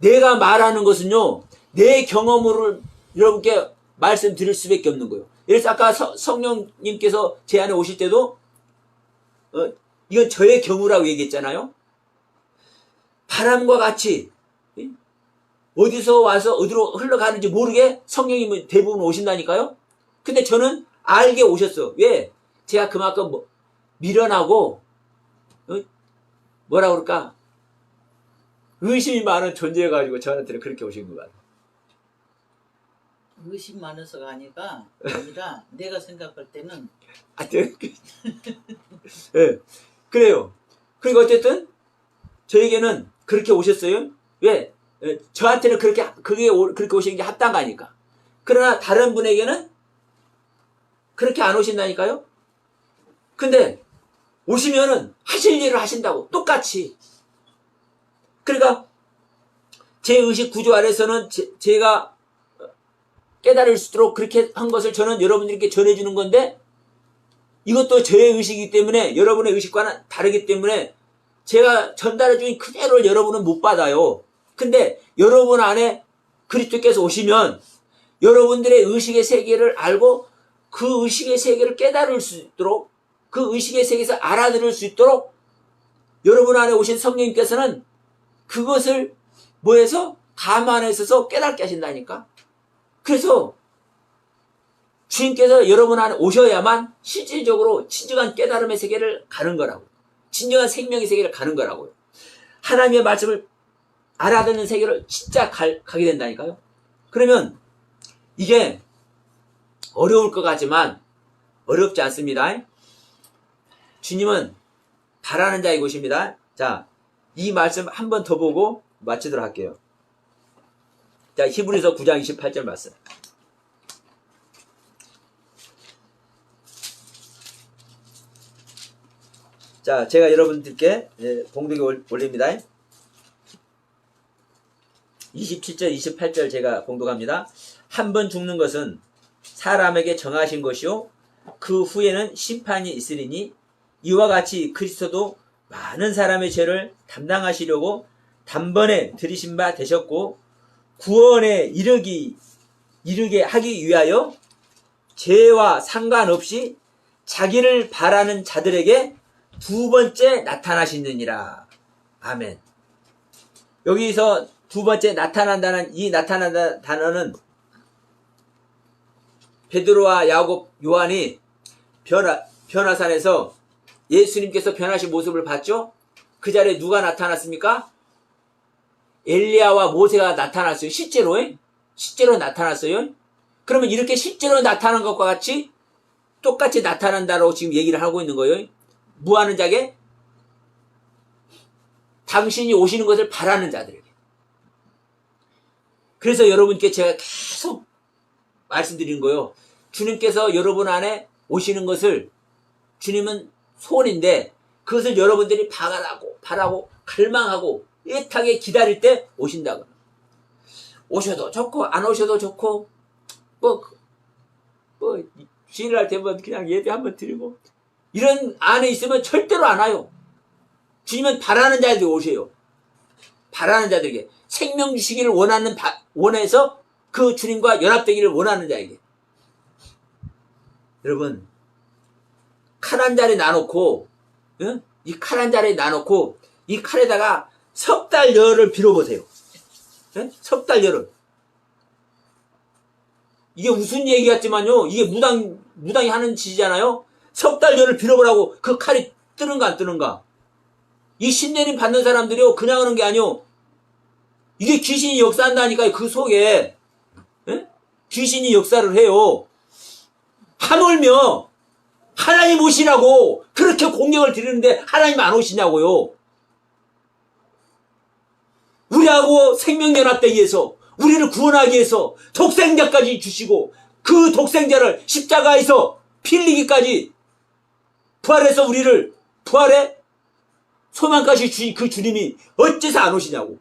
내가 말하는 것은요, 내 경험으로 여러분께 말씀드릴 수밖에 없는 거예요. 예를 들어서 아까 성령님께서 제 안에 오실 때도 이건 저의 경우라고 얘기했잖아요. 바람과 같이 어디서 와서 어디로 흘러가는지 모르게 성령님은 대부분 오신다니까요. 근데 저는 알게 오셨어. 왜? 제가 그만큼 미련하고 뭐라 그럴까? 의심이 많은 존재여가지고 저한테는 그렇게 오신 것 같아요. 의심 많아서가 아니라 내가 생각할 때는 네, 그래요. 그러니까 어쨌든 저에게는 그렇게 오셨어요. 왜? 저한테는 그렇게 오시는 게 합당하니까. 그러나 다른 분에게는 그렇게 안 오신다니까요. 근데 오시면은 하실 일을 하신다고 똑같이. 그러니까 제 의식 구조 안에서는 제가 깨달을 수 있도록 그렇게 한 것을 저는 여러분들께 전해주는 건데, 이것도 저의 의식이기 때문에 여러분의 의식과는 다르기 때문에 제가 전달해준 그대로를 여러분은 못 받아요. 근데 여러분 안에 그리스도께서 오시면 여러분들의 의식의 세계를 알고 그 의식의 세계를 깨달을 수 있도록, 그 의식의 세계에서 알아들을 수 있도록 여러분 안에 오신 성령님께서는 그것을 뭐해서 감안해서 깨닫게 하신다니까. 그래서 주님께서 여러분 안에 오셔야만 실질적으로 진정한 깨달음의 세계를 가는 거라고. 진정한 생명의 세계를 가는 거라고요. 하나님의 말씀을 알아듣는 세계를 진짜 가게 된다니까요. 그러면 이게 어려울 것 같지만 어렵지 않습니다. 주님은 바라는 자의 곳입니다. 자, 이 말씀 한 번 더 보고 마치도록 할게요. 자, 히브리서 9장 28절 말씀. 자, 제가 여러분들께 봉독에 올립니다. 27절, 28절 제가 봉독합니다. 한 번 죽는 것은 사람에게 정하신 것이요, 그 후에는 심판이 있으리니 이와 같이 그리스도도 많은 사람의 죄를 담당하시려고 단번에 들이신 바 되셨고, 구원에 이르게 하기 위하여 죄와 상관없이 자기를 바라는 자들에게 두 번째 나타나시느니라. 아멘. 여기서 두 번째 나타난다는 이 나타난다는 단어는 베드로와 야곱, 요한이 변화산에서 예수님께서 변하신 모습을 봤죠? 그 자리에 누가 나타났습니까? 엘리야와 모세가 나타났어요. 실제로 나타났어요. 그러면 이렇게 실제로 나타난 것과 같이 똑같이 나타난다고 지금 얘기를 하고 있는 거예요. 뭐 하는 자에게? 당신이 오시는 것을 바라는 자들에게. 그래서 여러분께 제가 계속 말씀드리는 거예요. 주님께서 여러분 안에 오시는 것을, 주님은 소원인데 그것을 여러분들이 바라고 갈망하고 애타게 기다릴 때 오신다고. 오셔도 좋고 안 오셔도 좋고 주일날 되면 그냥 예배 한번 드리고 이런 안에 있으면 절대로 안 와요. 주님은 바라는 자들에게 오세요. 바라는 자들에게 생명 주시기를 원해서 그 주님과 연합되기를 원하는 자에게. 여러분, 칼 한 자리 나놓고, 이 칼 한 자리 나놓고 이 칼에다가 석 달 열을 빌어보세요. 석 달 열을. 이게 무슨 얘기 같지만요, 이게 무당이 하는 짓이잖아요. 석 달 열을 빌어보라고. 그 칼이 뜨는가 안 뜨는가. 이 신내림 받는 사람들이요, 그냥 하는 게 아니요, 이게 귀신이 역사한다니까요. 그 속에 귀신이 역사를 해요. 하물며 하나님 오시라고 그렇게 공격을 드리는데 하나님 안 오시냐고요. 우리하고 생명연합되기 위해서, 우리를 구원하기 위해서 독생자까지 주시고, 그 독생자를 십자가에서 피 흘리기까지 부활해서 우리를 부활의 소망까지 주신 그 주님이 어째서 안 오시냐고.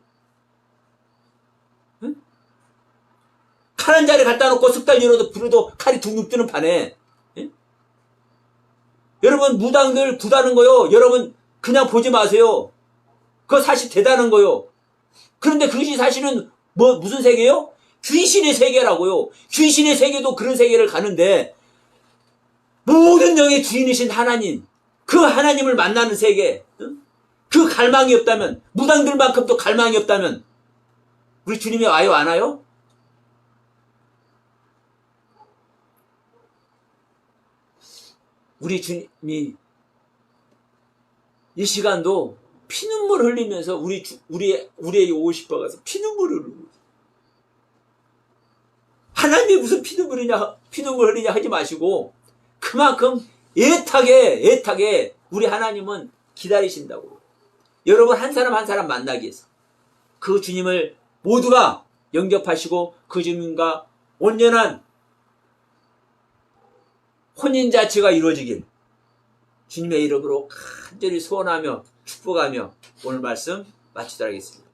칼 한 자리 갖다 놓고 석 달 열어도 불어도 칼이 둥둥 뜨는 판에, 여러분 무당들 구다는 거요, 여러분 그냥 보지 마세요. 그거 사실 대단한 거요. 그런데 그것이 사실은 무슨 세계요? 귀신의 세계라고요. 귀신의 세계도 그런 세계를 가는데 모든 영의 주인이신 하나님, 그 하나님을 만나는 세계, 그 갈망이 없다면, 무당들만큼도 갈망이 없다면 우리 주님이 와요 안 와요? 우리 주님이 이 시간도 피눈물 흘리면서 우리에게 오고 싶어가서 피눈물을 흘리고, 하나님이 무슨 피눈물 흘리냐 하지 마시고 그만큼 애타게 우리 하나님은 기다리신다고. 여러분 한 사람 한 사람 만나기 위해서 그 주님을 모두가 영접하시고 그 주님과 온전한 혼인자체가 이루어지길 주님의 이름으로 간절히 소원하며 축복하며 오늘 말씀 마치도록 하겠습니다.